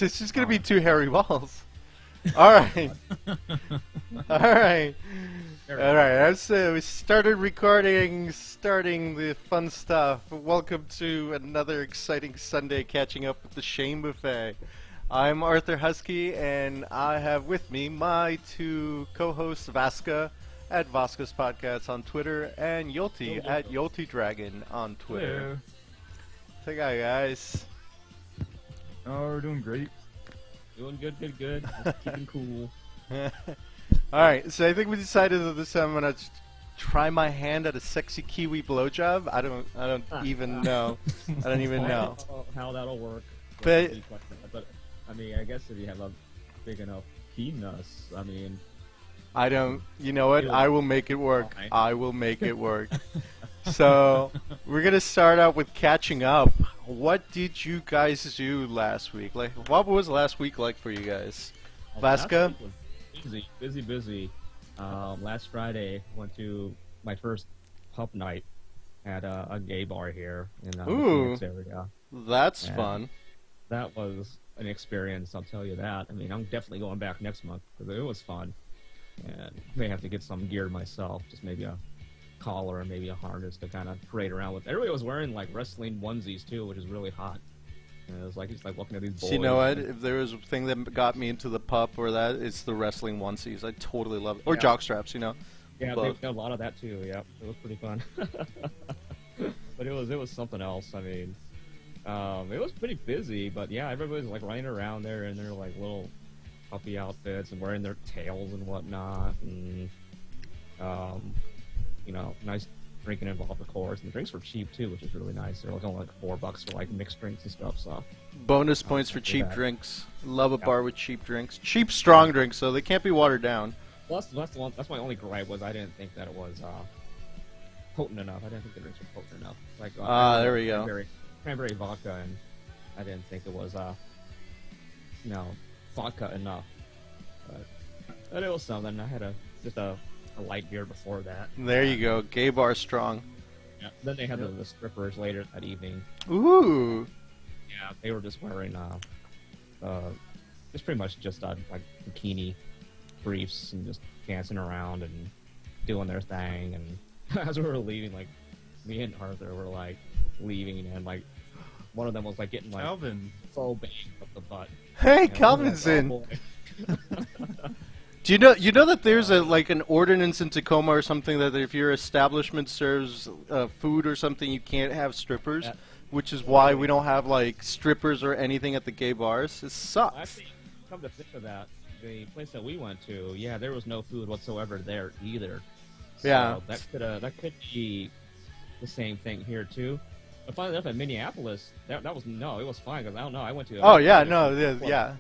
It's just gonna be two hairy balls. All right. All right. All right. We started recording, starting the fun stuff. Welcome to another exciting Sunday catching up with the Shame Buffet. I'm Arthur Husky, and I have with me my two co-hosts, Vaska at Vaska's Podcast on Twitter, and Yolti at Yolti Dragon on Twitter. Say hi, guys. Oh, we're doing great. Doing good. Just keeping cool. Alright, so I think we decided that this time I'm gonna try my hand at a sexy Kiwi blowjob. I don't even know. I don't even know. How that'll work. But I mean, I guess if you have a big enough penis, I mean. I don't. You know what? I will make it work. I will make it work. So we're gonna start out with catching up. What did you guys do last week? Like, what was last week like for you guys? Vaska? Busy. Last Friday, went to my first pub night at a gay bar here in the Phoenix area. That's fun. That was an experience, I'll tell you that. I mean, I'm definitely going back next month because it was fun. And may have to get some gear myself, just maybe a collar and maybe a harness to kind of parade around with. Everybody was wearing like wrestling onesies too, which is really hot. And it was like just like looking at these boys. So you know what? If there was a thing that got me into the pup or that, it's the wrestling onesies. I totally love it. Or jock straps, you know. Yeah, they've got a lot of that too. Yeah, it was pretty fun. But it was something else. I mean, it was pretty busy, but yeah, everybody's like running around there in their like little puppy outfits and wearing their tails and whatnot, and you know, nice drinking involved, of course, and the drinks were cheap too, which is really nice. They're like only like $4 for like mixed drinks and stuff. So bonus points for cheap drinks. Love a bar with cheap drinks. Cheap, strong drinks, so they can't be watered down. Well, that's my only gripe was I didn't think that it was potent enough. I didn't think the drinks were potent enough. Like there we go. Cranberry vodka, and I didn't think it was vodka enough. But it was something. I had just a light beer before that. There you go. Gay bar strong. Yeah. Then they had the strippers later that evening. Ooh. Yeah, they were just wearing just pretty much just like bikini briefs and just dancing around and doing their thing. And as we were leaving, like me and Arthur were like leaving, and like one of them was like getting like Calvin. full bang up the butt. Hey, Calvin's in. Do you know that there's an ordinance in Tacoma or something that if your establishment serves food or something, you can't have strippers, which is why we don't have like strippers or anything at the gay bars. It sucks. Actually, come to think of that, the place that we went to, yeah, there was no food whatsoever there either. So yeah, that could be the same thing here too. But finally enough, at Minneapolis, it was fine because I don't know. I went to. Yeah.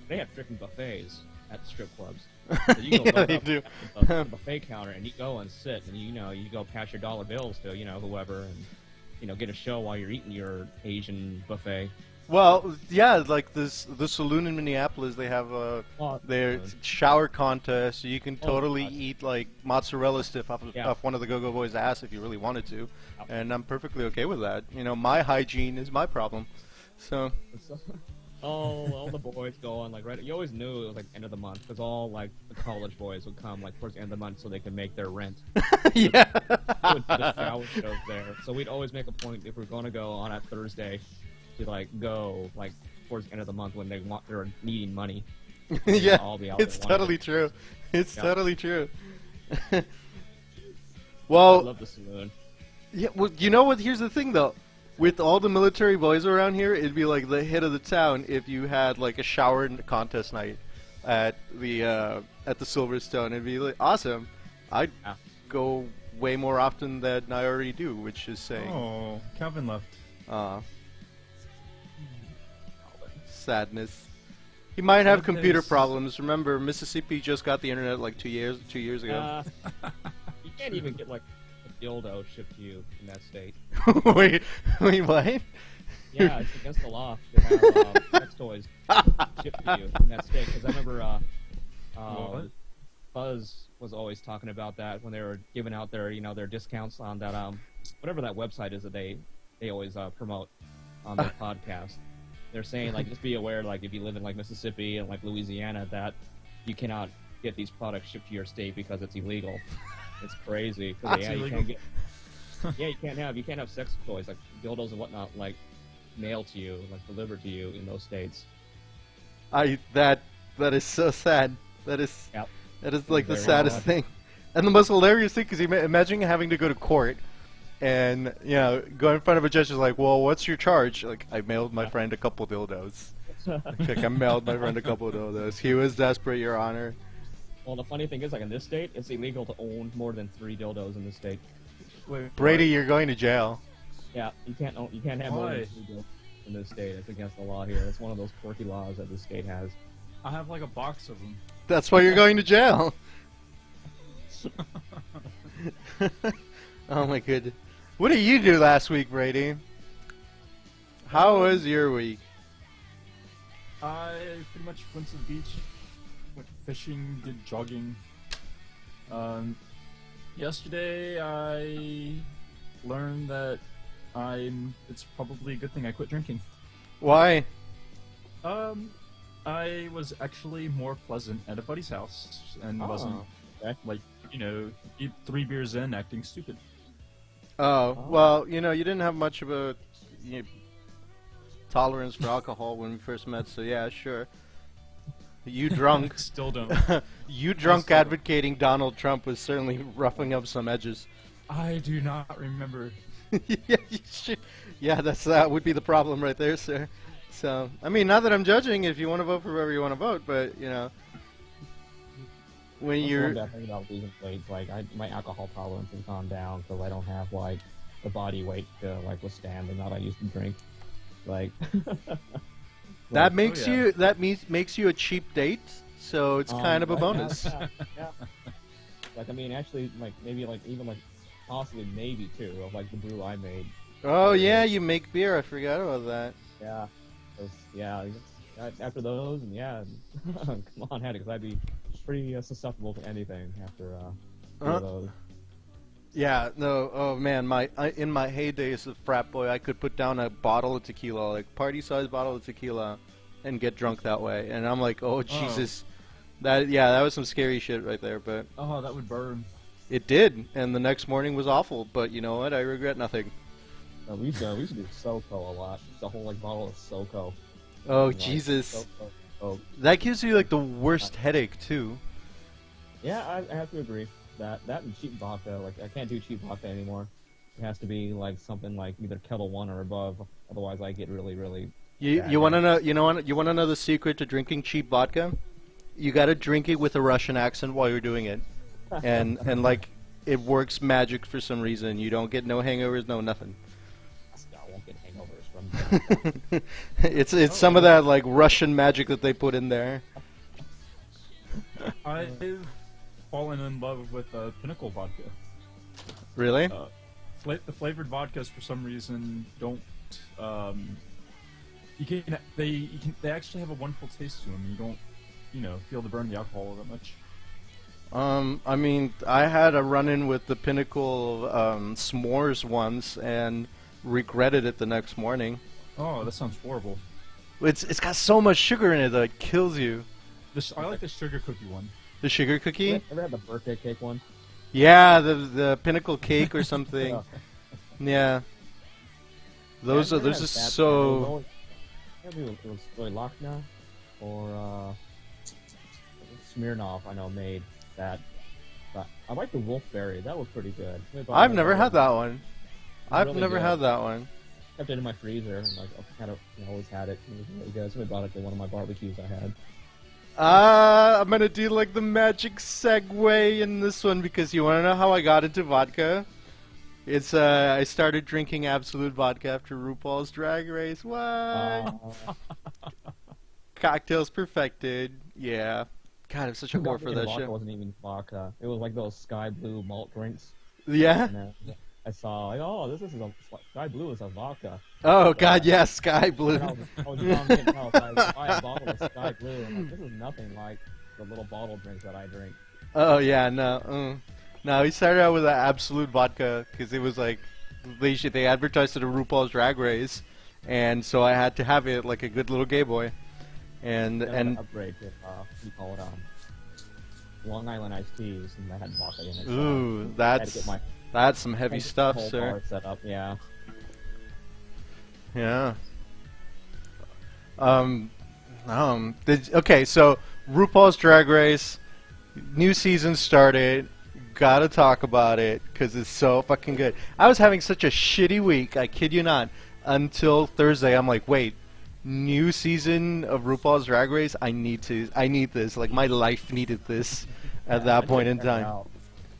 They have freaking buffets at the strip clubs. So you go they do. At the buffet counter and you go and sit and you go pass your dollar bills to whoever and get a show while you're eating your Asian buffet. Well, yeah, like the saloon in Minneapolis, they have their shower contest. So you can totally eat like mozzarella stick off one of the Go-Go Boys' ass if you really wanted to, and I'm perfectly okay with that. My hygiene is my problem, so. All the boys go on like right. You always knew it was like end of the month because all like the college boys would come like towards the end of the month so they could make their rent. Yeah. The shower shows there, so we'd always make a point if we're going to go on a Thursday to like go like towards the end of the month when they're needing money. Yeah, it's totally true. It's totally true. Well, I love the saloon. Yeah, well, you know what? Here's the thing though. With all the military boys around here, it'd be like the hit of the town if you had like a shower contest night at the Silverstone. It'd be like awesome. I'd go way more often than I already do, which is saying. Oh, Calvin left. Sadness. He might have computer problems. Remember, Mississippi just got the internet like 2 years ago. You can't even get like dildo shipped to you in that state. wait, what? Yeah, it's against the law to have sex toys shipped to you in that state. Because I remember Buzz was always talking about that when they were giving out their discounts on that whatever that website is that they always promote on their podcast. they're saying like just be aware, like if you live in like Mississippi and like Louisiana, that you cannot get these products shipped to your state because it's illegal. It's crazy. 'Cause, That's yeah, you illegal. can't get. Yeah, you can't have sex toys like dildos and whatnot like mailed to you, like delivered to you in those states. That is so sad. That is Yep. that is like the Very saddest odd. thing, and the most hilarious thing because imagine having to go to court, and go in front of a judge is like, well, what's your charge? Like, I mailed my friend a couple dildos. Like, I mailed my friend a couple dildos. He was desperate, Your Honor. Well, the funny thing is, like in this state, it's illegal to own more than 3 dildos in this state. Wait, Brady, you're going to jail. Yeah, you can't have more than Why? 3 dildos in this state. It's against the law here. It's one of those quirky laws that this state has. I have like a box of them. That's why you're going to jail. Oh my goodness. What did you do last week, Brady? How was your week? I pretty much went to the beach, went fishing, did jogging. Yesterday I learned that it's probably a good thing I quit drinking. Why? I was actually more pleasant at a buddy's house and wasn't okay. like, eat 3 beers in acting stupid. Oh, well, you didn't have much of a tolerance for alcohol when we first met, so yeah, sure. You drunk. Still don't. You drunk still don't. advocating Donald Trump was certainly roughing up some edges. I do not remember. Yeah, you should. Yeah, that would be the problem right there, sir. So, I mean, not that I'm judging if you want to vote for whoever you want to vote, but, when you're... I'm thinking about losing weight. Like my alcohol tolerance has gone down because I don't have like the body weight to like withstand the amount I used to drink. Like That like, makes yeah. makes you a cheap date, so it's kind of a right, bonus. yeah. Like I mean, actually, like maybe like even like possibly maybe 2 of like the brew I made. Oh yeah, you make beer. I forgot about that. Yeah, after those, and yeah, come on, had it because I'd be pretty susceptible to anything after those. Yeah, no. Oh man, in my heyday as a frat boy, I could put down a bottle of tequila, like party-sized bottle of tequila, and get drunk that way. And I'm like, oh Jesus, that was some scary shit right there. But Oh, that would burn. it did, and the next morning was awful. But you know what? I regret nothing. We used to do SoCo a lot. Just a whole like bottle of SoCo. Oh Like, Jesus, SoCo. that gives you like the worst headache too. Yeah, I have to agree. That and cheap vodka. Like I can't do cheap vodka anymore. It has to be like something like either Kettle One or above. Otherwise, I get really, really. You bad you want to headaches. know you want to know the secret to drinking cheap vodka? You got to drink it with a Russian accent while you're doing it, and like it works magic for some reason. You don't get no hangovers, no nothing. I won't get hangovers from. It's some of that like Russian magic that they put in there. I've fallen in love with Pinnacle vodka. Really? The flavored vodkas for some reason don't. They actually have a wonderful taste to them. You don't, feel the burn of the alcohol that much. I mean, I had a run-in with the Pinnacle s'mores once and regretted it the next morning. Oh, that sounds horrible. It's got so much sugar in it that it kills you. I like the sugar cookie one. The sugar cookie? Ever had the birthday cake one? Yeah, the Pinnacle cake or something. Yeah. Those Yeah, are I never those are had that. so. Maybe it was Lochna or Smirnoff. I know made that. But I like the Wolfberry. That was pretty good. I've never had that one. I've really never good. had that one. Kept it in my freezer and like I've kind of always had it. It was really good. Somebody brought it to one of my barbecues I had. I'm gonna do like the magic segue in this one because you wanna know how I got into vodka? It's I started drinking Absolute vodka after RuPaul's Drag Race. What? Cocktails perfected. Yeah. God, I'm such a whore for that vodka shit. wasn't even vodka. It was like those Sky Blue malt drinks. Yeah. And I saw like, oh, this is a Sky Blue is a vodka. Oh God, yes, Sky Blue. And I was young and I was like, buy a bottle of Sky Blue, and like, this is nothing like the little bottle drinks that I drink. Oh yeah, no. No, he started out with an Absolute vodka because it was like they advertised it at RuPaul's Drag Race, and so I had to have it like a good little Game Boy, and upgrade to you call it Long Island iced teas, and I had vodka in it. ooh, I had to get my that's some heavy stuff, whole sir. bar set up. Yeah. Yeah. Okay, so RuPaul's Drag Race, new season started. Gotta talk about it because it's so fucking good. I was having such a shitty week, I kid you not, until Thursday. I'm like, wait, new season of RuPaul's Drag Race? I need this. Like, my life needed this at that point in time.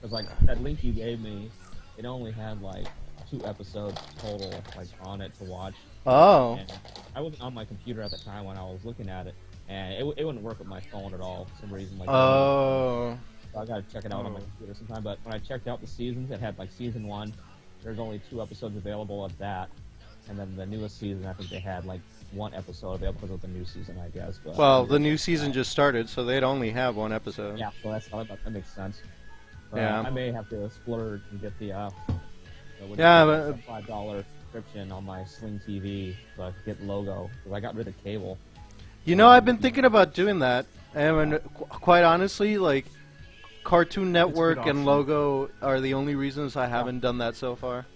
Because like that link you gave me, it only had like 2 episodes total like on it to watch. Oh. And I wasn't on my computer at the time when I was looking at it, and it wouldn't work with my phone at all for some reason. Like, Oh. so I gotta check it out on my computer sometime. But when I checked out the seasons, it had like season 1. There's only 2 episodes available of that, and then the newest season, I think they had like 1 episode available because of the new season, I guess. But Well, the new season just started, so they'd only have 1 episode. yeah, so that makes sense. But Yeah. I may have to splurge and get the Yeah, but $5 subscription on my Sling TV so I could get logo because I got rid of cable. you know, I've been thinking about doing that, and quite honestly, like, Cartoon Network and option. Logo are the only reasons I haven't done that so far.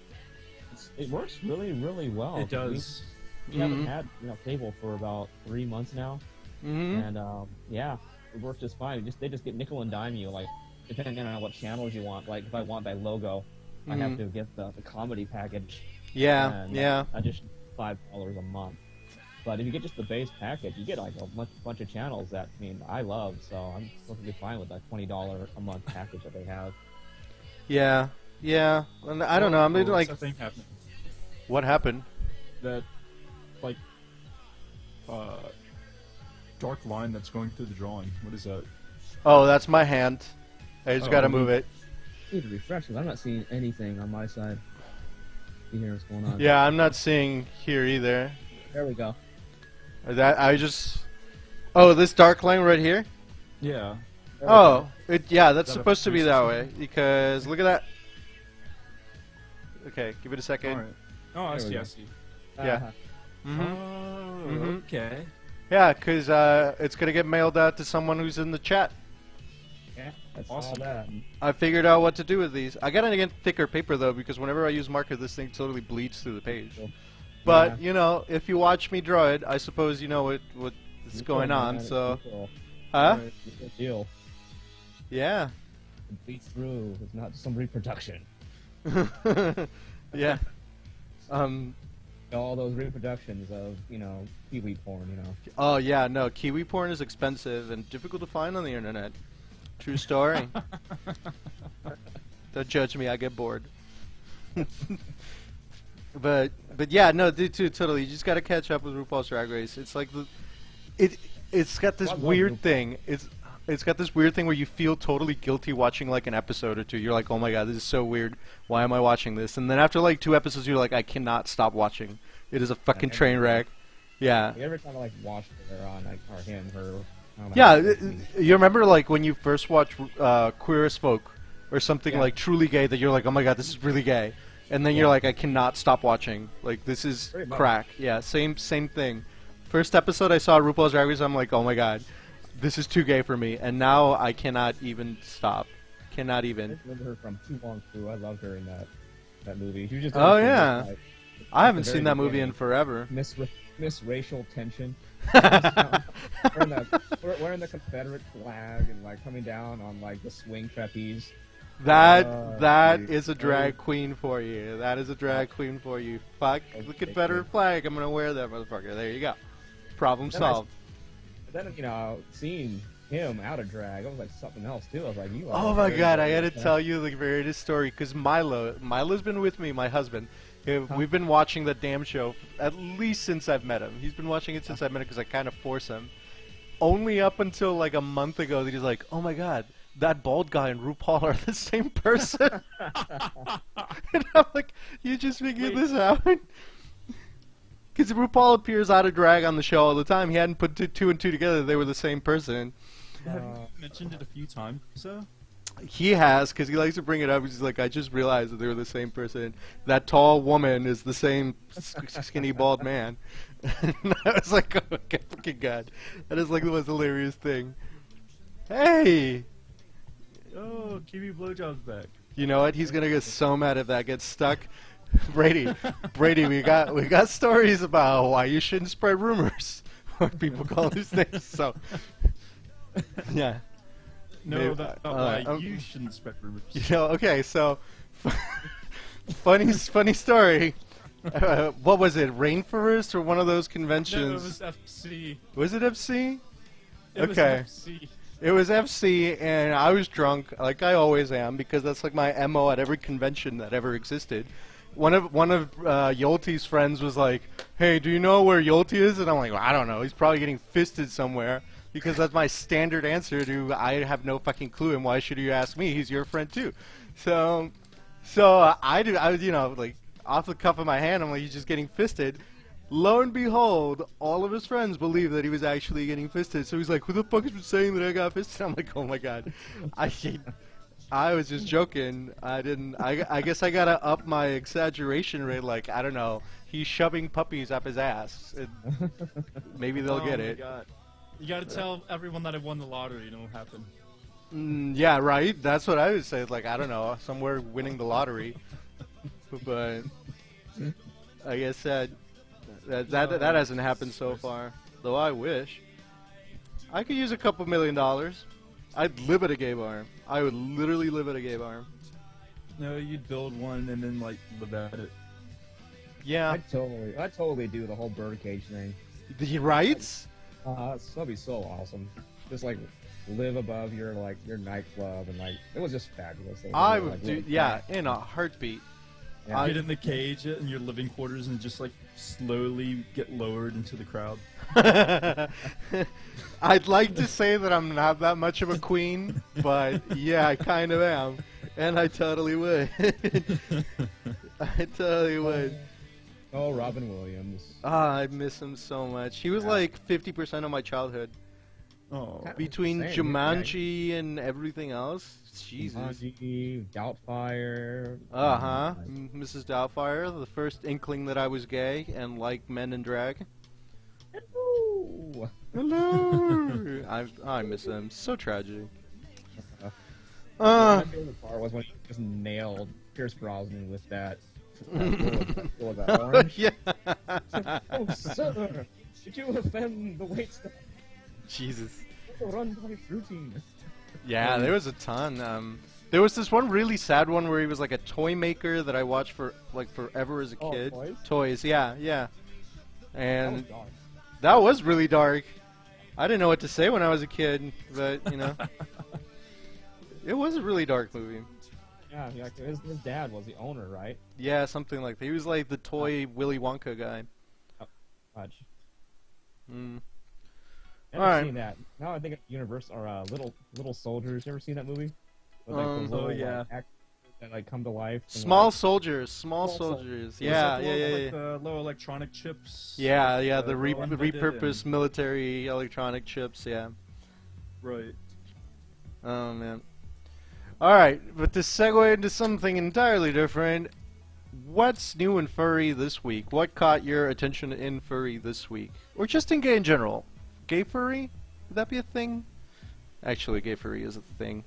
It works really, really well. It does. We haven't had cable for about 3 months now, Mm-hmm. and yeah, it works just fine. They just get nickel and dime you, like depending on what channels you want. Like if I want by logo, I have to get the comedy package. Yeah, and yeah. I just $5 a month. But if you get just the base package, you get like a bunch of channels that I love. So I'm perfectly fine with that $20 a month package that they have. Yeah, yeah. And I don't know. I'm like, What's that thing happening? what happened? That, like, dark line that's going through the drawing. What is that? Oh, that's my hand. I just Oh, gotta mhm. move it. I need to refresh because I'm not seeing anything on my side. You hear what's going on? Yeah, I'm not seeing here either. There we go. Oh, this dark line right here? Yeah. Oh, yeah, that's Is that a supposed to be that way. system? Because, look at that. Okay, give it a second. Alright. Oh, I There we see, go. I see. Yeah. Oh, Mhm. okay. Yeah, because it's going to get mailed out to someone who's in the chat. Yeah, that's Awesome. all that. I figured out what to do with these. I gotta get thicker paper, though, because whenever I use marker, this thing totally bleeds through the page. Cool. But, Yeah. you know, if you watch me draw it, I suppose you know what's You going cool, on, man. so... It's cool. Huh? It's a good deal. Yeah. It beats through. It's not some reproduction. Yeah. All those reproductions of, Kiwi porn, Oh, yeah, no, Kiwi porn is expensive and difficult to find on the internet. True story. Don't judge me, I get bored. But yeah, no, dude, totally. You just gotta catch up with RuPaul's Drag Race. It's like it's got this I love weird RuPaul. thing. It's got this weird thing where you feel totally guilty watching like an episode or two. You're like, oh my god, this is so weird. Why am I watching this? And then after like 2 episodes, you're like, I cannot stop watching. It is a fucking train wreck. Yeah. Like, every time I watch her on, or him, her. I don't know Yeah, how to- you remember like when you first watched Queer as Folk or something Yeah. like truly gay that you're like, oh my god, this is really gay, and then you're Yeah. like, I cannot stop watching. Like this is Pretty much. crack. Yeah, same thing. First episode I saw RuPaul's Drag Race, I'm like, oh my god, this is too gay for me, and now I cannot even stop. Cannot I even. just remember her from Too Long Through. I loved her in that movie. She was just Oh, everything, yeah. like, I haven't the seen very that movie in beginning. forever. Miss Racial Tension. Wearing the Confederate flag and like coming down on like the swing trapeze. That dude. is a drag queen for you. That is a drag queen for you. Fuck the Confederate flag. I'm gonna wear that motherfucker. There you go. Problem Then I- solved. But then seeing him out of drag, I was like something else too. I was like, you. Oh are my very, god, I very had to tell you the greatest story because Milo's been with me, my husband. Huh? We've been watching that damn show at least since I've met him. He's been watching it since I met him because I kind of force him. Only up until like a month ago that he's like, oh my god, that bald guy and RuPaul are the same person. And I'm like, you just figured Wait. this out? Because RuPaul appears out of drag on the show all the time. He hadn't put two and two together. They were the same person. Have you mentioned it a few times, so? He has, because he likes to bring it up. He's like, I just realized that they were the same person. That tall woman is the same skinny bald man. And I was like, oh my fucking god. That is like the most hilarious thing. Hey! Oh, Kiwi Blowjob's back. You know what? He's gonna get so mad if that gets stuck. Brady, we got stories about why you shouldn't spread rumors when people call these things. So, yeah. No, Maybe- that's not why you shouldn't spread rumors. You know, okay, so funny story. What was it? Rainforest or one of those No, conventions? it was FC. Was it FC? It was Okay. FC. It was FC, and I was drunk, like I always am, because that's like my MO at every convention that ever existed. One of Yolti's friends was like, "Hey, do you know where Yolti is?" And I'm like, well, "I don't know. He's probably getting fisted somewhere." Because that's my standard answer to I have no fucking clue, and why should you ask me? He's your friend too. So I you know, like off the cuff of my hand, I'm like, he's just getting fisted. Lo and behold, all of his friends believe that he was actually getting fisted. So he's like, "Who the fuck has been saying that I got fisted?" I'm like, "Oh my god, I was just joking. I didn't. I guess I gotta up my exaggeration rate. Like, I don't know. He's shoving puppies up his ass. Maybe they'll get my it. God. You gotta tell everyone that I won the lottery, and it'll happen. Yeah, right. That's what I would say. Like, I don't know, somewhere winning the lottery. But I guess that hasn't happened so far. Though I wish. I could use a couple $1 million. I'd live at a gay bar. I would literally live at a gay bar. No, you'd build one and then like live at it. Yeah. I totally do the whole birdcage thing. The rights? That'd be so awesome. Just like live above your nightclub, and like it was just fabulous. I would do, yeah, in a heartbeat. Yeah. Get in the cage in your living quarters and just like slowly get lowered into the crowd. I'd like to say that I'm not that much of a queen, but yeah, I kind of am, and I totally would. I totally would. Oh, Robin Williams. I miss him so much. He was like 50% of my childhood. Oh, Between Same, Jumanji and everything else, Jesus. Jumanji, Doubtfire. Uh-huh. Mrs. Doubtfire, the first inkling that I was gay and liked men in drag. Hello. Hello. I miss him. So tragic. My favorite part was when he just nailed Pierce Brosnan with that. Full of that orange. Yeah. Oh, sir, did you offend the waitstaff? Jesus. Run by fruiting. Yeah, there was a ton. There was this one really sad one where he was like a toy maker that I watched for like forever as a Oh, kid. toys? Toys, yeah, yeah. That was And dark. that was really dark. I didn't know what to say when I was a kid, but you know, it was a really dark movie. Yeah, his dad was the owner, right? Yeah, something like that. He was like the toy Willy Wonka guy. Much. Mm. Never Alright. seen that. Now I think of Universal or Little Soldiers. You ever seen that movie? With, like, Um, those little, oh, yeah. like, actors that like come to life. and, Small like, soldiers, small Small soldiers. It was Yeah, like yeah, yeah, like yeah. the low electronic chips. Yeah, like, yeah, the well invented repurposed and- military electronic chips, yeah. Right. Oh, man. Alright, but to segue into something entirely different, what's new in furry this week? What caught your attention in furry this week? Or just in gay in general? Gay furry? Would that be a thing? Actually, gay furry is a thing.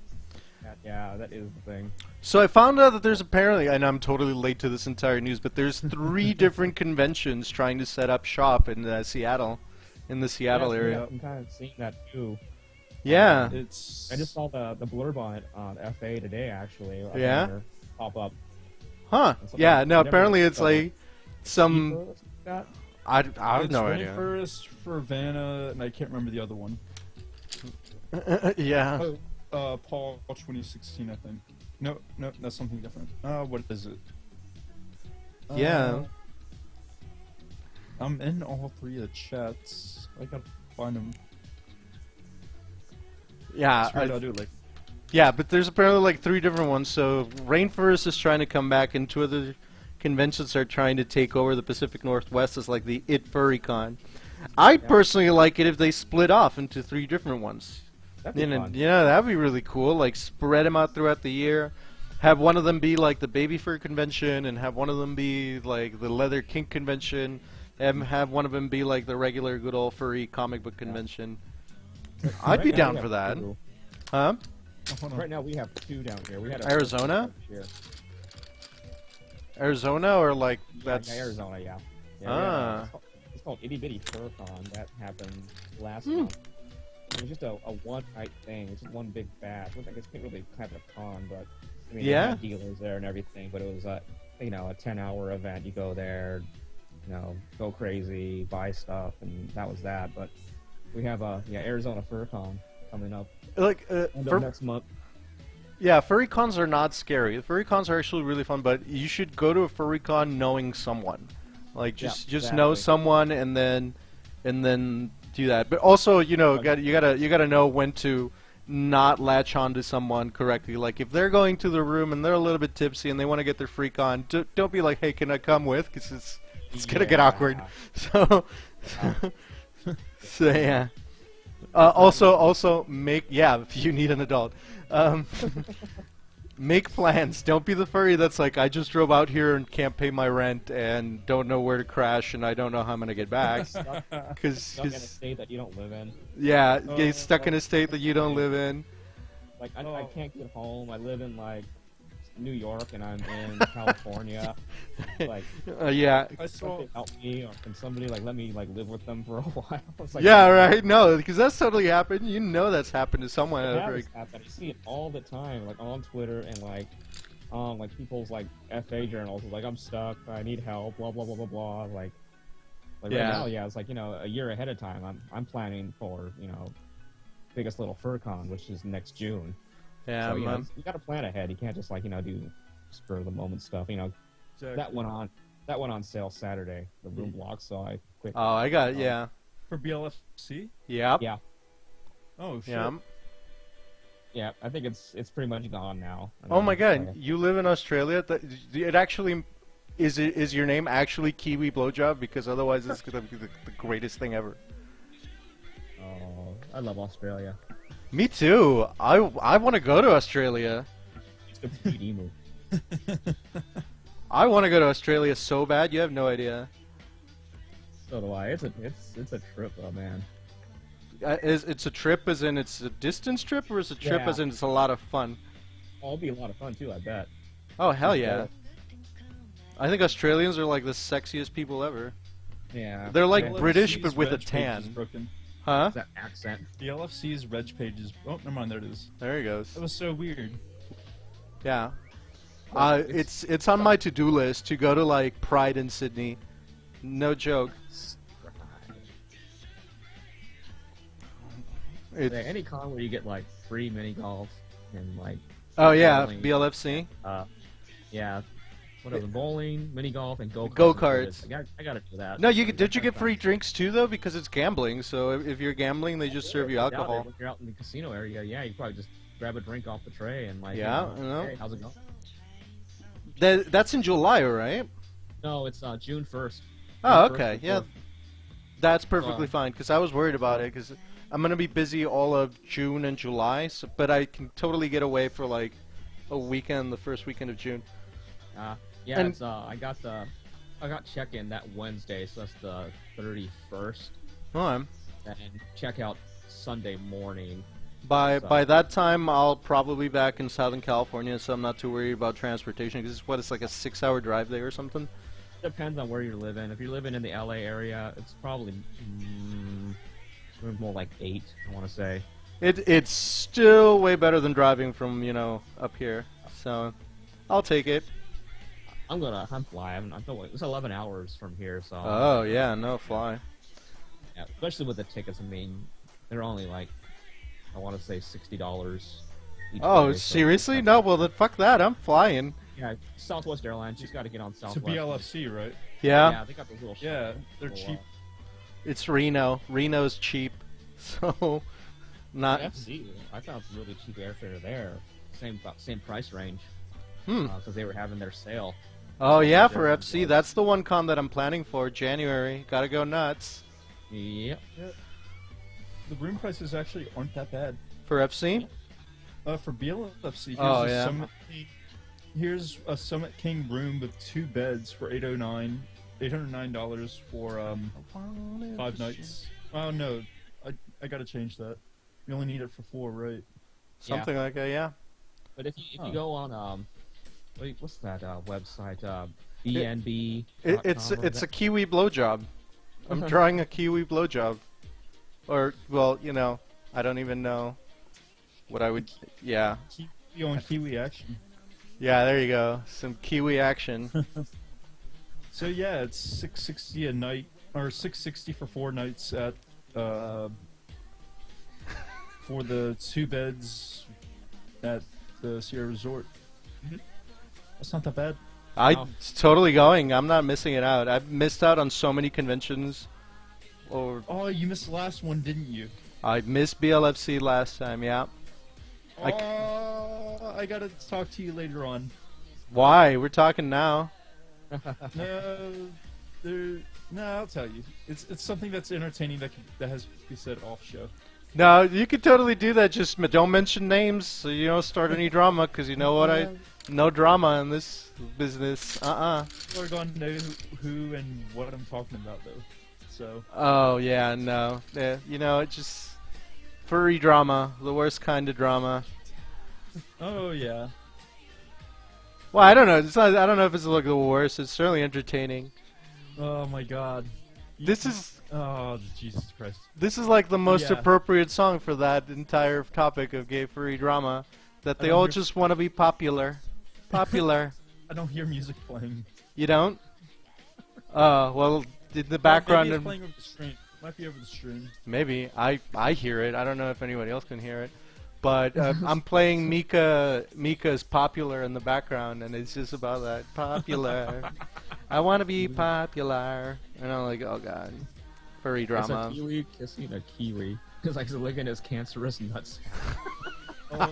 Yeah, that is the thing. So I found out that there's apparently, and I'm totally late to this entire news, but there's 3 different conventions trying to set up shop in Seattle, in the Seattle Yeah, area. I'm kind of seeing that too. Yeah. It's. I just saw the blurb on it on FA today, actually. Yeah? Pop up. Huh. It's like- Yeah, no, never apparently it's double. like some... Keeper or something like that? I have It's no idea. Rainforest, Furvana, and I can't remember the other one. Yeah. Paul 2016, I think. No, that's something different. What is it? Yeah. I'm in all 3 of the chats. I gotta find them. Yeah, Screw it, I'll do it later. yeah, but there's apparently like 3 different ones. So Rainforest is trying to come back, and 2 other conventions are trying to take over the Pacific Northwest as like the It Furry Con. I'd personally like it if they split off into 3 different ones. That'd be fun. That'd be really cool. Like, spread them out throughout the year. Have one of them be like the baby fur convention, and have one of them be like the leather kink convention, and have one of them be like the regular good old furry comic book convention. I'd be Right now down we for have that. two. Huh? Oh, hold on. Right now we have 2 down here. We had a Arizona? Here. Arizona or like that's Yeah, Arizona, yeah. Ah. It's called Itty Bitty Fur Con. That happened last Hmm. month. It was just a one-night thing. It's just one big bash. I guess can't really have a con, but I mean, Yeah. they had dealers there and everything. But it was a 10-hour event. You go there, go crazy, buy stuff, and that was that. But we have Arizona Fur Con coming up like end of next month. yeah, furry cons are not scary. Furry cons are actually really fun, but you should go to a furry con knowing someone. Like just know exactly. someone and then do that. But also, you gotta know when to not latch on to someone correctly. Like if they're going to the room and they're a little bit tipsy and they want to get their freak on, don't be like, "Hey, can I come with?" Because it's gonna get awkward. So so yeah. Also make if you need an adult. Make plans. Don't be the furry that's like, I just drove out here and can't pay my rent and don't know where to crash and I don't know how I'm gonna get back. Because Stuck in a state that you don't live in. get stuck in a state that you don't live in. Like I can't get home. I live in like New York and I'm in California. Like Yeah. I saw. somebody help me, or can somebody like let me like live with them for a while? It's like, Yeah, right. No, because that's totally happened. You know that's happened to someone. It has happened. I see it all the time, like on Twitter and like people's like FA journals. Like I'm stuck. I need help. Blah blah blah blah blah. Like Yeah. right now, it's like a year ahead of time. I'm planning for biggest little fur con, which is next June. Yeah, So you got to plan ahead. You can't just like do spur of the moment stuff. Exactly. That went on sale Saturday. The room block, so I quick. Oh, I got it. Yeah. For BLFC? Yep. Yeah. Oh, shit. Yeah. Yeah, I think it's pretty much gone now. Oh my God! You live in Australia. It actually is your name actually Kiwi Blowjob? Because otherwise, it's gonna be the greatest thing ever. Oh, I love Australia. Me too. I want to go to Australia. It's the PD move. I want to go to Australia so bad. You have no idea. So do I. It's a trip, though, man. It's a trip as in it's a distance trip, or is it a trip Yeah. as in it's a lot of fun? Oh, it'll be a lot of fun too. I bet. Oh hell yeah! I think Australians are like the sexiest people ever. Yeah. They're like Yeah. British, BLFC's but with a reg page is tan. broken. Huh? That accent. BLFC's reg page is. Oh, never mind. There it is. There he goes. That was so weird. Yeah. Well, It's on my to-do list to go to like Pride in Sydney. No joke. Yeah, any con where you get like free mini golf and like. Oh yeah, bowling, BLFC. Yeah. Whatever, bowling, mini golf, and go-karts. Go-karts. I gotta do that. No, did you get free drinks too though? Because it's gambling. So if you're gambling, they just serve you Doubt it. alcohol. When you're out in the casino area, yeah, you probably just grab a drink off the tray and like. Yeah, I know. Hey, how's it going? That's in July, right? No, it's June 1st. Oh, June 1st okay. to Yeah, 4th. that's perfectly fine. Because I was worried about it. Because I'm gonna be busy all of June and July. So, but I can totally get away for like a weekend, the first weekend of June. Yeah, And- it's I got check-in that Wednesday, so that's the 31st, Oh, and check out Sunday morning. by So- that time, I'll probably be back in Southern California, so I'm not too worried about transportation. Because it's like a 6-hour drive there or something. Depends on where you're living. If you're living in the LA area, it's probably more like 8, I want to say. It's still way better than driving from up here. So I'll take it. I'm flying. It's 11 hours from here, so. Oh yeah, no fly. Yeah, especially with the tickets. I mean, they're only like, I want to say $60. Each Oh way, so- seriously? No, well then fuck that. I'm flying. Yeah, Southwest Airlines. She's got to get on To Southwest. BLFC, right? Yeah, Yeah, they got those little. Yeah, they're little, cheap. it's Reno. Reno's cheap, so not. FC. I found some really cheap airfare there. Same price range. Hmm. Because they were having their sale. Oh yeah, for There FC. was. That's the one con that I'm planning for January. Gotta go nuts. Yep. the broom prices actually aren't that bad. For FC? For BLFC, here's Oh, a yeah. Here's a Summit King broom with 2 beds for $809 for 5 nights. Oh no, I gotta change that. You only need it for 4, right? Something like that, yeah. But if Huh. you go on what's that website? BNB. It's a Kiwi blowjob. I'm drawing a Kiwi blowjob. Or, well, you know, I don't even know what I would... Yeah. Kiwi on Kiwi action. Yeah, there you go. Some Kiwi action. So yeah, it's $660 a night, or $660 for 4 nights at for the 2 beds at the Sierra Resort. That's not that bad. Wow. I'm totally going. I'm not missing it out. I've missed out on so many conventions. Or Oh, you missed the last one, didn't you? I missed BLFC last time, yeah. I gotta talk to you later on. Why? We're talking now. No, I'll tell you. It's something that's entertaining that has to be said off show. No, you could totally do that. Just don't mention names, so you don't start any drama. Because you know what? No drama in this business. People are gonna know who and what I'm talking about, though. So Oh yeah, no. Yeah, you know, it's just furry drama, the worst kind of drama. oh yeah. Well, I don't know. It's not, I don't know if it's like the worst. It's certainly entertaining. Oh my God. This is Oh Jesus Christ. like the most Yeah. appropriate song for that entire topic of gay furry drama. That they don't all hear- just want to be popular. Popular. I don't hear music playing. You don't? Well, in the background. Maybe it's and- playing over the stream. Might be over the stream. Maybe. I hear it. I don't know if anybody else can hear it. But I'm playing Mika's Popular in the background, and it's just about that. Popular. I want to be popular. And I'm like, oh god. Furry It's drama. a kiwi kissing a kiwi. It's like licking his cancerous nuts. I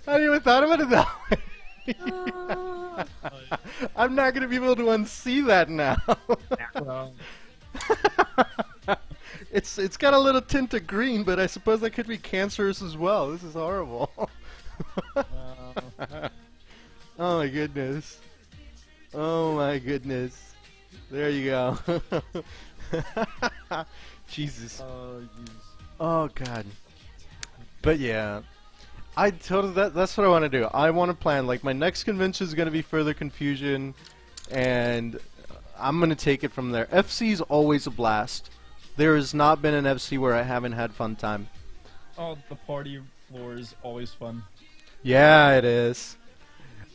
hadn't even thought about it that way. I'm not going to be able to unsee that now. Well, It's got a little tint of green, but I suppose that could be cancerous as well. This is horrible. Oh my goodness. Oh my goodness. There you go. Jesus. Oh jeez. Oh god. But yeah. That's what I want to do. I want to plan, like, my next convention is going to be Further Confusion, and I'm going to take it from there. FC is always a blast. There has not been an FC where I haven't had fun time. Oh, the party floor is always fun. Yeah, it is.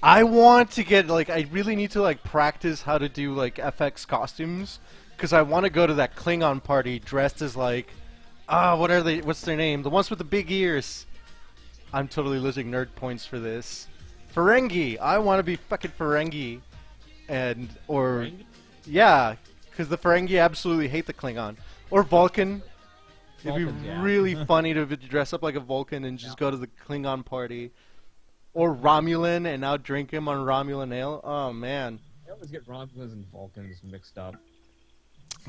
I want to get, like, I really need to, like, practice how to do, like, FX costumes, because I want to go to that Klingon party dressed as, like, what's their name? The ones with the big ears. I'm totally losing nerd points for this. Ferengi! I want to be fucking Ferengi. Yeah, because the Ferengi absolutely hate the Klingon. Or Vulcan. It'd Vulcans, be yeah. really funny to dress up like a Vulcan and just go to the Klingon party. Or Romulan and now drink him on Romulan ale. Oh man. I always get Romulans and Vulcans mixed up.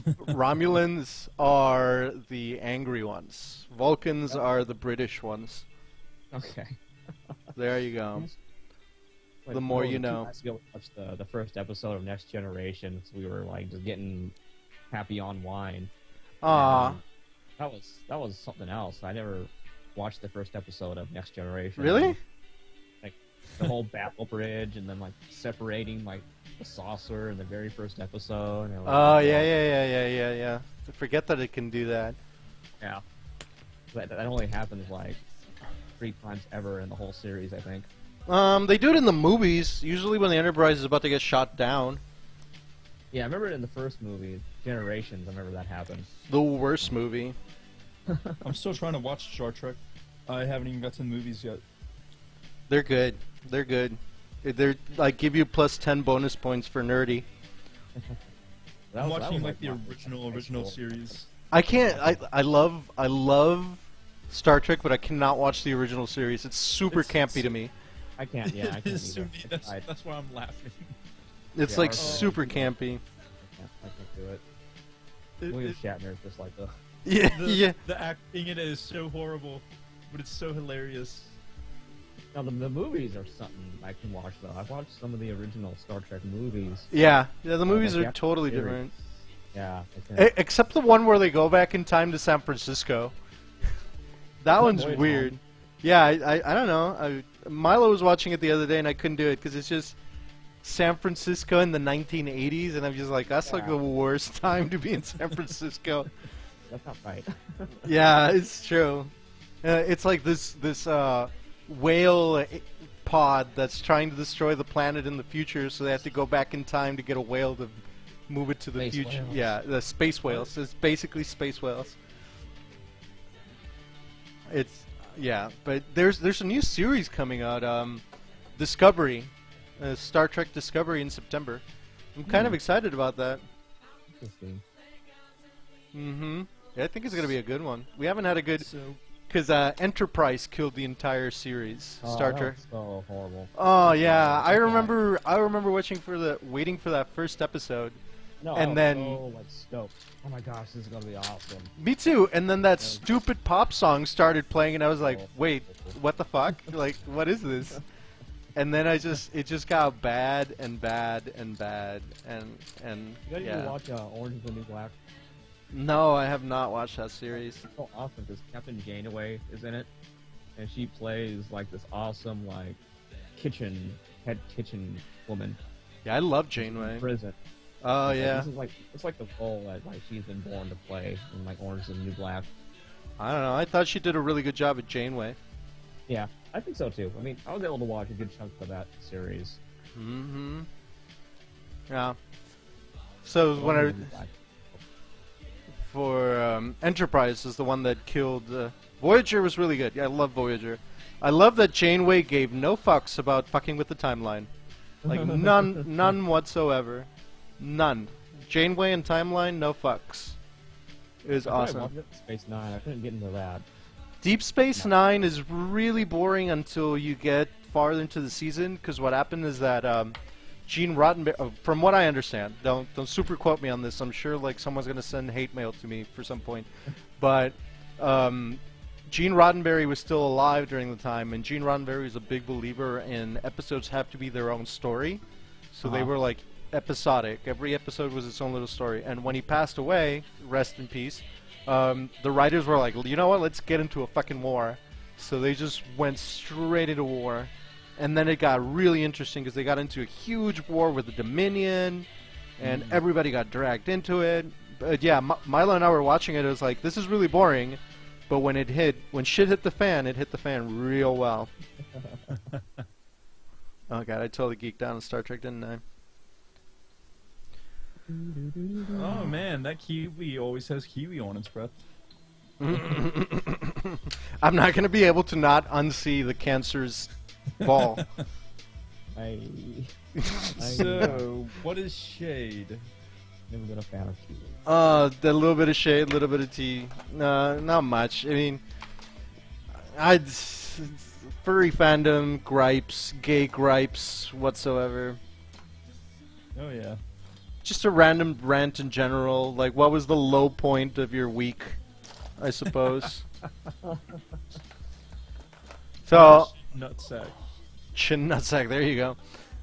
Romulans are the angry ones. Vulcans are the British ones. Okay. There you go. The more you know. 2 nights ago, we watched the first episode of Next Generation. So we were like just getting happy on wine. Aw. And that was something else. I never watched the first episode of Next Generation. Really? Like the whole battle bridge, and then like separating like the saucer in the very first episode. And Oh, yeah. I forget that it can do that. Yeah. That only happens like 3 times ever in the whole series, I think. They do it in the movies, usually when the Enterprise is about to get shot down. Yeah, I remember it in the first movie, Generations. I remember that happened. The worst movie. I'm still trying to watch Star Trek. I haven't even got to the movies yet. They're good. They're good. They're like give you plus 10 bonus points for nerdy. I'm That watching was, like the my original high school. series. I can't. I love Star Trek, but I cannot watch the original series. It's super It's- campy to me. I can't. Yeah, I It can't is to either. me, that's why I'm laughing. It's Yeah, like our- super campy. I can't do it. William Shatner is just like, ugh. Yeah, The, yeah. the acting in it is so horrible, but it's so hilarious. Now the movies are something I can watch though. I've watched some of the original Star Trek movies. Yeah, the movies like are the totally series. different. Yeah. I can, Except the one where they go back in time to San Francisco. That one's Voyage weird. Home? Yeah, I don't know. Milo was watching it the other day and I couldn't do it because it's just San Francisco in the 1980s, and I'm just like, that's like Yeah. the worst time to be in San Francisco. that's not right. Yeah, it's true. It's like this whale pod that's trying to destroy the planet in the future, so they have to go back in time to get a whale to move it to the Space future. whales. Yeah, the space whales. It's basically space whales. It's but there's a new series coming out, Discovery, Star Trek Discovery in September. I'm kind of excited about that. Interesting. Mm-hmm. Yeah, I think it's gonna be a good one. We haven't had a good So because Enterprise killed the entire series. Star that Trek. was so horrible. Oh yeah, I Check that. remember. I remember waiting for that first episode. No, And I was then- so, like stoked. Oh my gosh, this is gonna be awesome. Me too. And then that stupid pop song started playing, and I was like, "Wait, what the fuck? Like, what is this?" And then it just got bad and bad and bad and You gotta even yeah. watch Orange is the New Black. No, I have not watched that series. It's so awesome because Captain Janeway is in it, and she plays like this awesome like head kitchen woman Yeah, I love in Janeway. prison. Oh It's like, yeah. this is like it's like the role that like she's been born to play in like Orange is the New Black. I don't know. I thought she did a really good job at Janeway. Yeah, I think so too. I mean, I was able to watch a good chunk of that series. Mm-hmm. Yeah. So when Orange is the New Black. for Enterprise is the one that killed Voyager was really good. Yeah, I love Voyager. I love that Janeway gave no fucks about fucking with the timeline. Like none whatsoever. None. Janeway and timeline, no fucks. It was I tried awesome. watching Space Nine. I couldn't get into that. Deep Space Nine is really boring until you get farther into the season, because what happened is that Gene Roddenberry, from what I understand, don't super quote me on this. I'm sure like someone's gonna send hate mail to me for some point, but Gene Roddenberry was still alive during the time, and Gene Roddenberry was a big believer in episodes have to be their own story, so they Uh-huh. were like episodic. Every episode was its own little story, and when he passed away, rest in peace. The writers were like, you know what? Let's get into a fucking war. So they just went straight into war, and then it got really interesting because they got into a huge war with the Dominion, and everybody got dragged into it. But yeah, Milo and I were watching it. It was like, this is really boring, but when shit hit the fan, it hit the fan real well. Oh god, I totally geeked out on Star Trek, didn't I? oh man, that kiwi always has kiwi on its breath. I'm not gonna be able to not unsee the cancer's ball. I So, what is shade? never been a fan of Kiwi. The little bit of shade, little bit of tea. No, not much. I mean, furry fandom, gripes, gay gripes, whatsoever. Oh yeah. Just a random rant in general. Like, what was the low point of your week? I suppose. So, Nutsack. chin nutsack. There you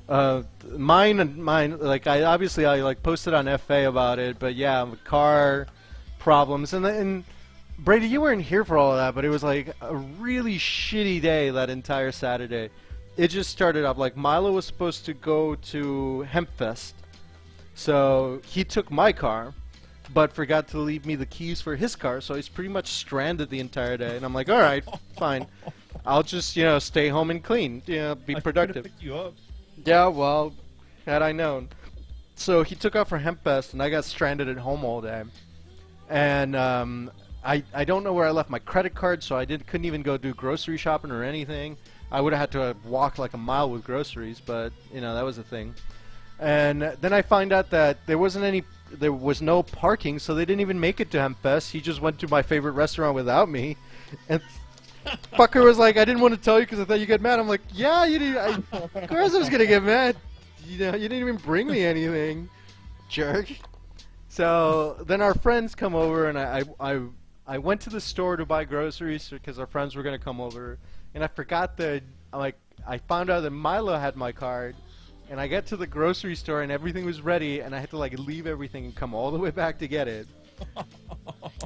go. Mine. Like, I like posted on FA about it, but yeah, car problems, and Brady, you weren't here for all of that, but it was like a really shitty day that entire Saturday. It just started off like Milo was supposed to go to Hempfest, so he took my car, but forgot to leave me the keys for his car, so he's pretty much stranded the entire day. And I'm like, all right, fine, I'll just stay home and clean, be I productive. could've picked you up. Yeah, well, had I known. So he took off for Hempfest, and I got stranded at home all day. And I don't know where I left my credit card, so I couldn't even go do grocery shopping or anything. I would have had to walk like a mile with groceries, but that was a thing. And then I find out that there was no parking, so they didn't even make it to Hempfest. He just went to my favorite restaurant without me, and fucker was like, I didn't want to tell you because I thought you'd get mad. I'm like, yeah, you didn't. Of course I was gonna get mad. You didn't even bring me anything, jerk. So then our friends come over, and I went to the store to buy groceries because our friends were gonna come over, and I forgot that I found out that Milo had my card, and I get to the grocery store and everything was ready, and I had to like leave everything and come all the way back to get it,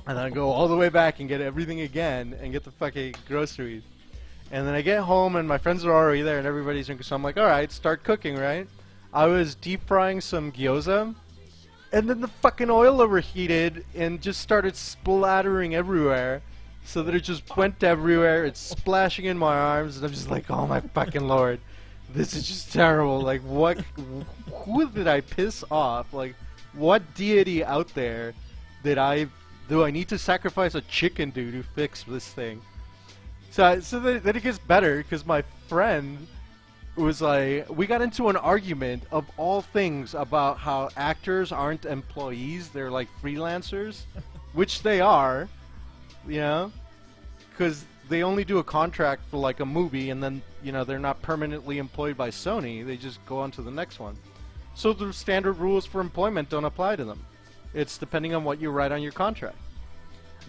and then go all the way back and get everything again and get the fucking groceries, and then I get home and my friends are already there and everybody's drinking, so I'm like, all right, start cooking, right? I was deep frying some gyoza. And then the fucking oil overheated and just started splattering everywhere, so that it just went everywhere. It's splashing in my arms, and I'm just like, oh my fucking lord, this is just terrible. Like, what? Who did I piss off? Like, what deity out there do I need to sacrifice a chicken to fix this thing? So then it gets better because my friend was like, we got into an argument of all things about how actors aren't employees, they're like freelancers, which they are, you know, because they only do a contract for like a movie, and then, you know, they're not permanently employed by Sony, they just go on to the next one. So the standard rules for employment don't apply to them. It's depending on what you write on your contract.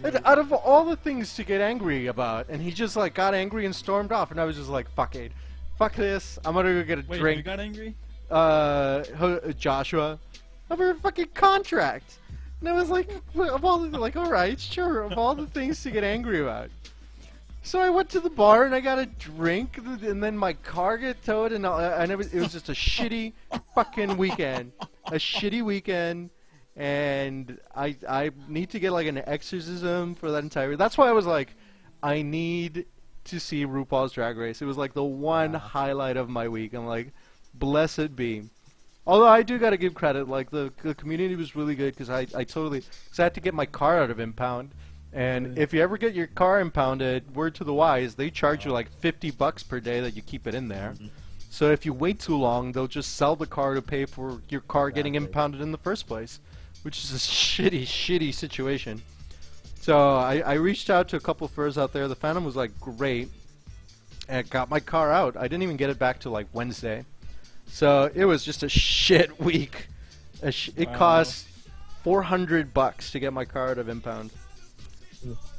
And out of all the things to get angry about, and he just like got angry and stormed off, and I was just like, fuck it. Fuck this, I'm gonna go get a Wait, drink. you got angry? Joshua, over a fucking contract. And I was like, of all the, like, alright, sure, of all the things to get angry about. So I went to the bar and I got a drink, and then my car got towed, and it was just a shitty fucking weekend. A shitty weekend, and I need to get like an exorcism for that entire. That's why I was like, I need to see RuPaul's Drag Race. It was like the one highlight of my week. I'm like, blessed be. Although I do gotta give credit, like the community was really good because I had to get my car out of impound, and if you ever get your car impounded, word to the wise, they charge you like $50 per day that you keep it in there. So if you wait too long, they'll just sell the car to pay for your car getting impounded in the first place, which is a shitty situation. So I reached out to a couple furs out there. The Phantom was like great, and got my car out. I didn't even get it back till like Wednesday. So it was just a shit week. It cost $400 to get my car out of impound,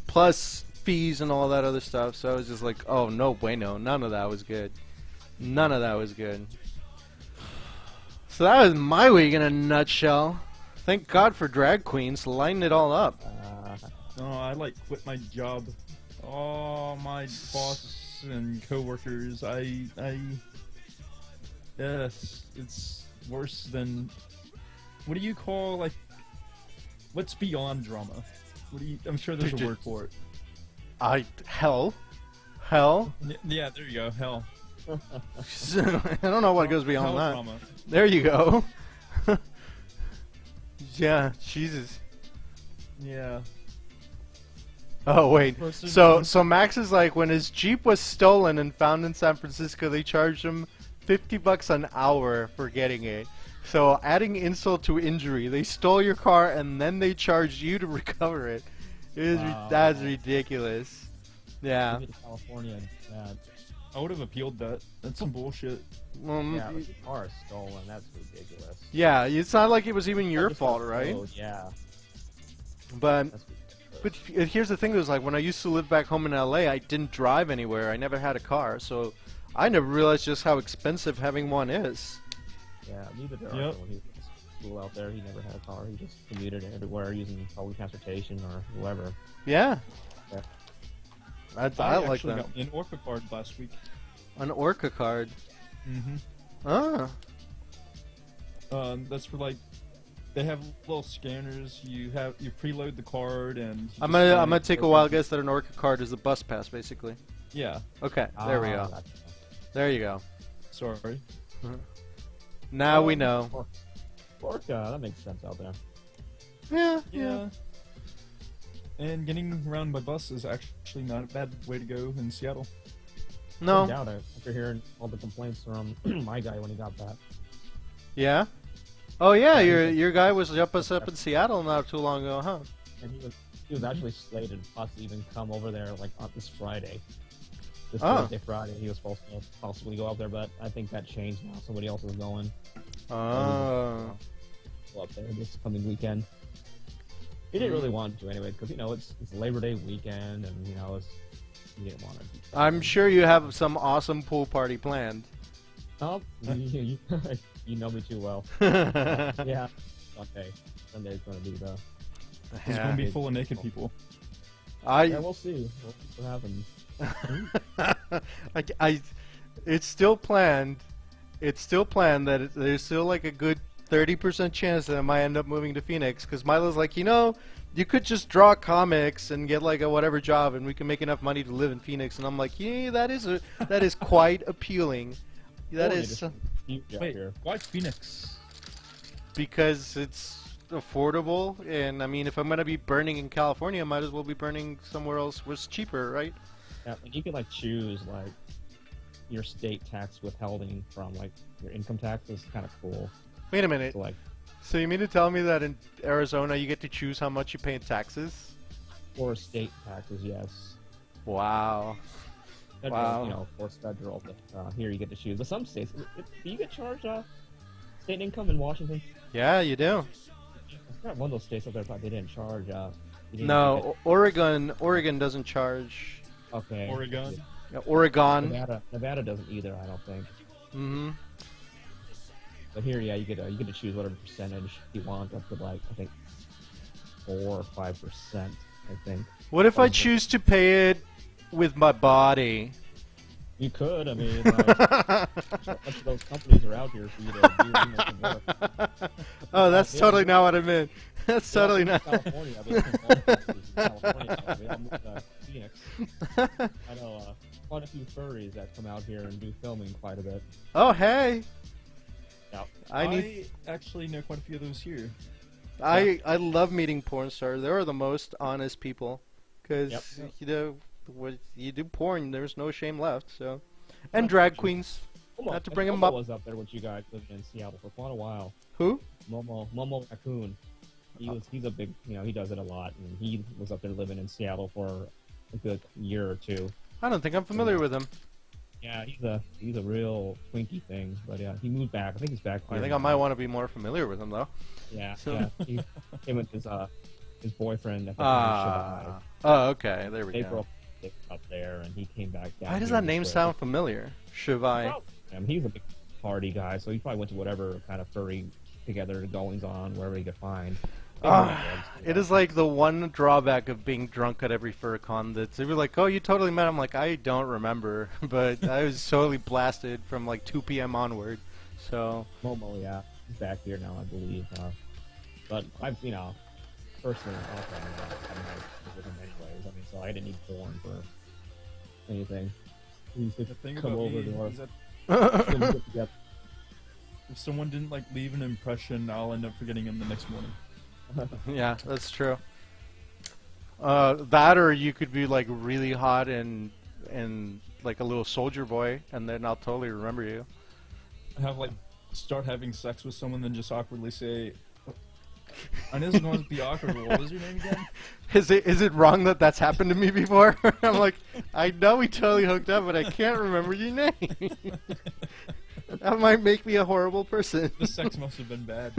plus fees and all that other stuff. So I was just like, oh no bueno, none of that was good. None of that was good. So that was my week in a nutshell. Thank God for drag queens lighting it all up. No, I like quit my job. Oh, my boss and coworkers. Yes, it's worse than. What do you call like? What's beyond drama? What do you? I'm sure there's a word for it. Hell. Yeah, there you go. Hell. I don't know what goes beyond Hell that. drama. There you go. Yeah, Jesus. Yeah. Oh wait. So Max is like, when his Jeep was stolen and found in San Francisco, they charged him $50 an hour for getting it. So adding insult to injury, they stole your car and then they charged you to recover it. That's ridiculous. Yeah. Maybe to California. I would have appealed that. That's some bullshit. Yeah, the car is stolen. That's ridiculous. Yeah, it's not like it was even your fault, right? Yeah. But That's But here's the thing, was like when I used to live back home in LA, I didn't drive anywhere. I never had a car, so I never realized just how expensive having one is. Yeah, neither did Arthur when he was in school out there. He never had a car. He just commuted everywhere using public transportation or whoever. Yeah. Yeah. I like actually that. got an Orca card last week. An Orca card. Mm-hmm. Ah. That's for like, they have little scanners. You preload the card and. You I'm just scan gonna it take a for- wild guess that an Orca card is a bus pass, basically. Yeah. Okay, there we go. Gotcha. There you go. Sorry. Now we know. Orca, that makes sense out there. Yeah. Yeah. And getting around by bus is actually not a bad way to go in Seattle. I No. doubt it. After hearing all the complaints from my guy when he got that. Yeah. Oh yeah, your guy was up in Seattle not too long ago, huh? And he was actually slated to possibly even come over there like on this Friday. This Oh. Thursday, Friday, he was supposed to possibly go up there, but I think that changed now. Somebody else is going. Oh. Go up there this coming weekend. He didn't really want to anyway, because it's Labor Day weekend, and he didn't want to. I'm sure you have some awesome pool party planned. Oh, you know me too well. Yeah. Okay. Sunday's gonna be the. It's gonna be full of naked people. Yeah, we'll see. We'll see what happens. It's still planned. It's still planned that there's still like a good 30% chance that I might end up moving to Phoenix, because Milo's like, you could just draw comics and get like a whatever job, and we can make enough money to live in Phoenix. And I'm like, yeah, that is quite appealing. That is Wait, why Phoenix? because it's affordable, and I mean, if I'm gonna be burning in California, I might as well be burning somewhere else where it's cheaper, right? Yeah, and you can choose your state tax withholding from your income tax is kind of cool. Wait a minute. So, So you mean to tell me that in Arizona you get to choose how much you pay in taxes? or state taxes, yes. Wow. Federal, Wow. Of course, federal. But here you get to choose. But some states, do you get charged state income in Washington? Yeah, you do. I forgot one of those states up there thought they didn't charge. You didn't No, Oregon doesn't charge. get- okay. Oregon. Yeah, Oregon. Nevada doesn't either. I don't think. Mm-hmm. But here, yeah, you get to choose whatever percentage you want, up to I think 4 or 5%. I think What if I choose to pay it with my body? you could. I mean, a bunch of those companies are out here for you to do some work. Oh, that's Yeah. totally not what I meant. That's totally Well, not. California. I mean, California. We all moved to Phoenix. I know quite a few furries that come out here and do filming quite a bit. Oh, hey. Yeah. I actually know quite a few of those here. I love meeting porn stars. They're the most honest people, because Yep. when you do porn, there's no shame left. So, and drag queens. Not to bring him Momo up. was up there with you guys living in Seattle for quite a while. Who? Momo Raccoon. He's a big, he does it a lot, and he was up there living in Seattle for a good year or two. I don't think I'm familiar with him. Yeah, he's a real Twinkie thing, but yeah, he moved back. I think he's back. I here think I now. might want to be more familiar with him, though. Yeah, So- yeah. Him and his boyfriend at the Ah. time, Oh, okay. There we they go. broke up there, and he came back down. Why does here that to name Detroit. sound familiar? Shivai. I mean, he's a big party guy, so he probably went to whatever kind of furry together goings on wherever he could find. It is like the one drawback of being drunk at every FurCon that they were like, "Oh, you totally met him." Like, I don't remember, but I was totally blasted from like 2 p.m. onward. So, Momo, yeah, he's back here now, I believe. But I've, personally, I'm with him anyways. I mean, so I didn't need porn for anything. He used to The thing come about over me to our is that we'll get together. if someone didn't leave an impression, I'll end up forgetting them the next morning. yeah, that's true. That or you could be like really hot and like a little soldier boy, and then I'll totally remember you. Start having sex with someone, then just awkwardly say, I know it's going to be awkward, but what was your name again? Is it wrong that that's happened to me before? I'm like, I know we totally hooked up, but I can't remember your name. That might make me a horrible person. The sex must have been bad.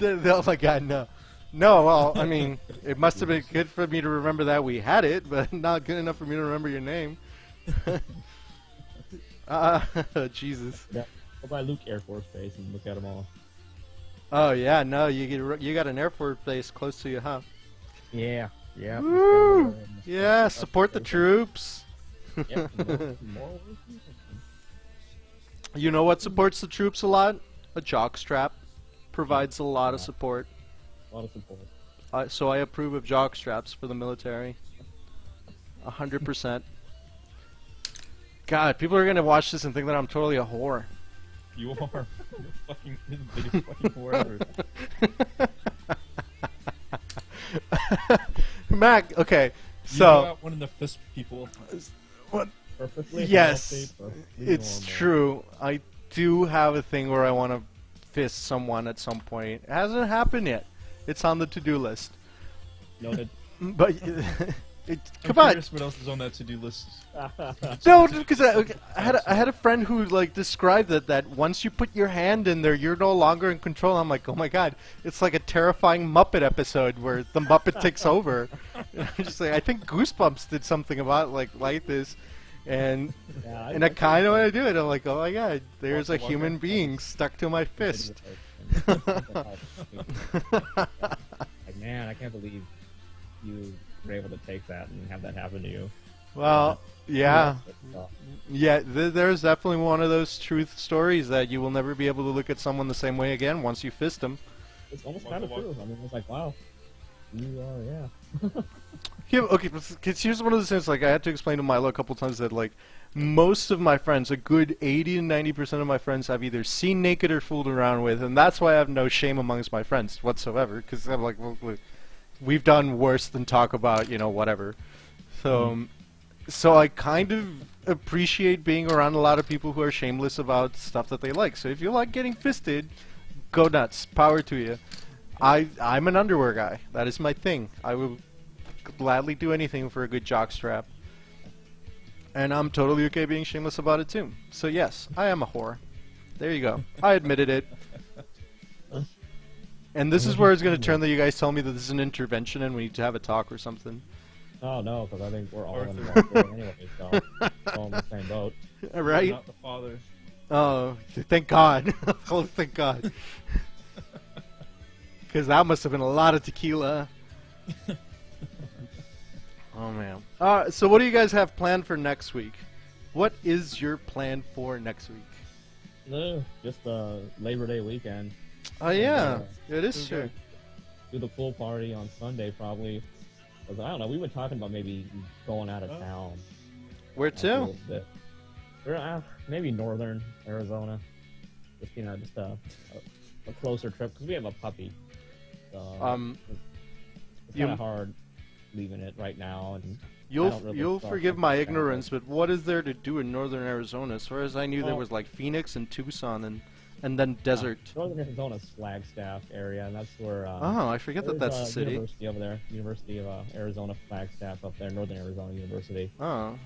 Oh my god, no. No, well, I mean, it must have been good for me to remember that we had it, but not good enough for me to remember your name. Jesus. Yeah, go by Luke Air Force Base and look at them all. Oh yeah, no, you got an Air Force base close to you, huh? Yeah, yeah. Woo! Yeah, support the troops. Yeah, more You know what supports the troops a lot? A jock strap provides a lot of support. a lot of support. So I approve of jock straps for the military. 100%. God, people are gonna watch this and think that I'm totally a whore. You are. You're the biggest fucking whore ever. Mac, okay, You know so out one of the fist people. Perfectly yes, healthy, perfectly it's normal. true. I do have a thing where I want to fist someone at some point. It hasn't happened yet. It's on the to-do list. Noted. But Come on. Curious what else is on that to-do list. No, because I had a friend who like described that once you put your hand in there, you're no longer in control. I'm like, oh my god, it's like a terrifying Muppet episode where the Muppet takes over. And I'm just like, I think Goosebumps did something about like this, and Yeah, I kind of want to do it. I'm like, oh my god, there's a human being stuck to my fist. Like, man, I can't believe you were able to take that and have that happen to you. Well, yeah. Uh, Yeah, there's definitely one of those truth stories that you will never be able to look at someone the same way again once you fist them. It's almost kind of true. I mean, it's like, wow, you are, yeah. Yeah, okay, because here's one of the things, like, I had to explain to Milo a couple times that, like, most of my friends, a good 80 to 90% of my friends, I've either seen naked or fooled around with, and that's why I have no shame amongst my friends whatsoever, because I'm like, well, look, we've done worse than talk about, whatever. So, so I kind of appreciate being around a lot of people who are shameless about stuff that they like. So if you like getting fisted, go nuts. Power to you. I'm an underwear guy. That is my thing. I will gladly do anything for a good jockstrap. And I'm totally okay being shameless about it too. So yes, I am a whore. There you go. I admitted it. And this is where it's going to turn that you guys tell me that this is an intervention and we need to have a talk or something. Oh, no, because I think we're all in Arthur. the wrong anyway, so we're all in the same boat. Right? Not the father. Oh, thank God. Oh, thank God. Because that must have been a lot of tequila. Oh, man. So what do you guys have planned for next week? What is your plan for next week? No, just Labor Day weekend. Oh, yeah. It is true. Do the pool party on Sunday, probably. 'Cause I don't know, we were talking about maybe going out of town. Where like, a to? little bit. Or, maybe northern Arizona. Just, just a closer trip, because we have a puppy. So, it's you- kind of hard leaving it right now. And You'll don't really you'll trust forgive it. my Yeah. ignorance, but what is there to do in northern Arizona? As far as I knew, there Well- was like Phoenix and Tucson and then desert. Northern Arizona's Flagstaff area, and that's where. Oh, I forget that there's that's a city. University over there, University of Arizona Flagstaff up there, Northern Arizona University. Oh.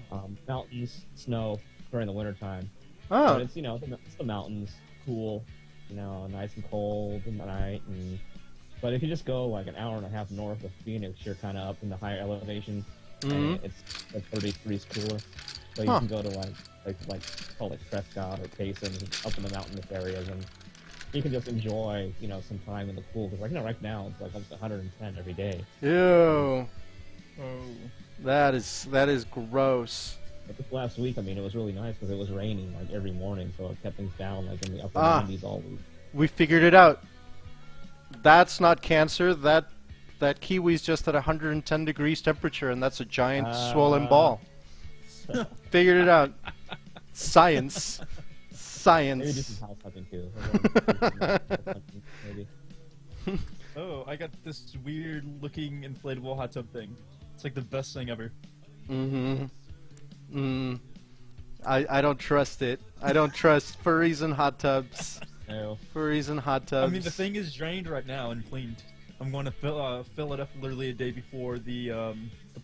Mountains, snow during the wintertime. Oh. But it's it's the mountains, cool, nice and cold at night. But if you just go like an hour and a half north of Phoenix, you're kind of up in the higher elevation. Mhm. And it's like 30 degrees cooler. So you Huh. can go to like call it Prescott or Payson, up in the mountainous areas, and you can just enjoy some time in the pool. Because right now it's like almost 110 every day. Ew. Oh. That is gross. But this last week, I mean, it was really nice because it was raining like every morning, so it kept things down like in the upper 90s all week. We figured it out. That's not cancer. That kiwi's just at 110 degrees temperature, and that's a giant swollen ball. So, Figured it out. Science. maybe this Science. is house hunting too. Maybe. Oh, I got this weird-looking inflatable hot tub thing. It's like the best thing ever. I don't trust it. I don't trust furries and hot tubs. No. Furries and hot tubs. I mean, the thing is drained right now and cleaned. I'm going to fill it up literally a day before the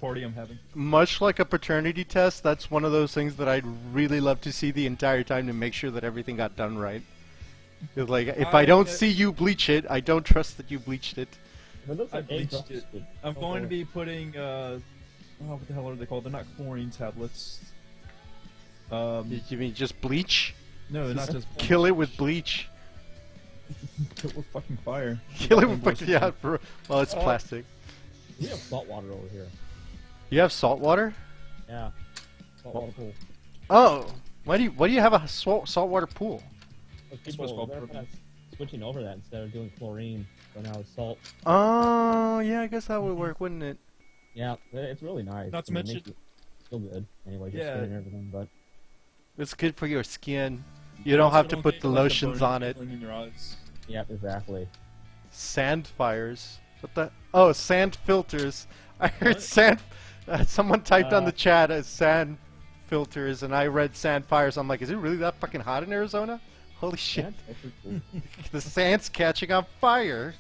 party I'm having. Much like a paternity test, that's one of those things that I'd really love to see the entire time to make sure that everything got done right. 'Cause, like, if I don't see you bleach it, I don't trust that you bleached it. It looks I like egg bleached it. roasted. I'm going to be putting what the hell are they called? They're not chlorine tablets. You mean just bleach? No, they're not just Kill it with bleach. Kill it with fucking fire. Kill it with fucking well, it's plastic. We have salt water over here. You have salt water? Yeah. Saltwater pool. Oh, why do you have a saltwater pool? But It's people, what's called they're purple. kind of switching over that instead of doing chlorine. So now it's salt. Oh, yeah, I guess that would work, wouldn't it? Yeah, it's really nice. Not to I mean, mention- it makes you feel good. Anyway, your Yeah. skin and everything, but It's good for your skin. You don't have to put the lotions on it. In your eyes. yeah, exactly. Sand fires. What the? Oh, sand filters. I heard What? sand. Someone typed on the chat as sand filters, and I read sand fires. I'm like, is it really that fucking hot in Arizona? Holy shit! Yeah, that's pretty cool. The sand's catching on fire.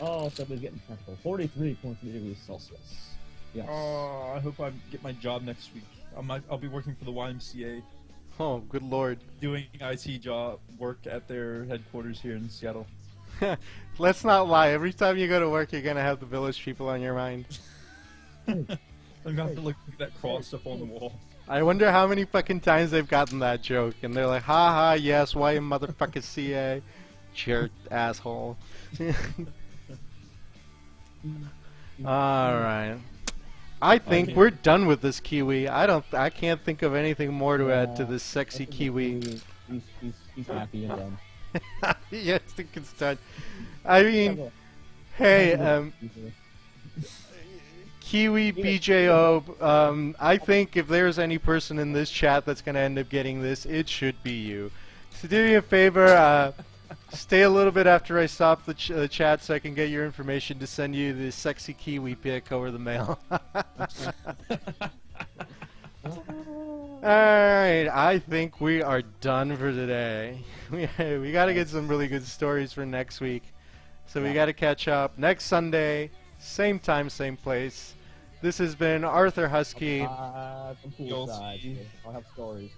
Oh, somebody's getting technical. 43.3 degrees Celsius. Yes. Oh, I hope I get my job next week. I'll be working for the YMCA, Oh, good lord. doing IT job work at their headquarters here in Seattle. Let's not lie. Every time you go to work, you're gonna have the village people on your mind. I'm gonna have to look at that cross up on the wall. I wonder how many fucking times they've gotten that joke, and they're like, "Ha ha, yes, why you motherfucking CA, jerk asshole." All right. I think Okay. we're done with this Kiwi. I can't think of anything more to add to this sexy Kiwi. He's happy and done. Yes, I think it's done. I mean, hey, Kiwi BJO, I think if there's any person in this chat that's going to end up getting this, it should be you. So do me a favor, stay a little bit after I stop the chat so I can get your information to send you the sexy Kiwi pic over the mail. Alright, I think we are done for today. We got to get some really good stories for next week. So we got to catch up next Sunday, same time, same place. This has been Arthur Husky Some poolside. I'll have stories.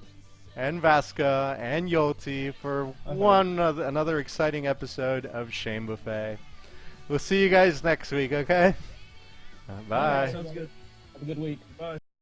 and Vasca and Yolti for another exciting episode of Shame Buffet. We'll see you guys next week, okay? Bye. Sounds good. Have a good week. Bye.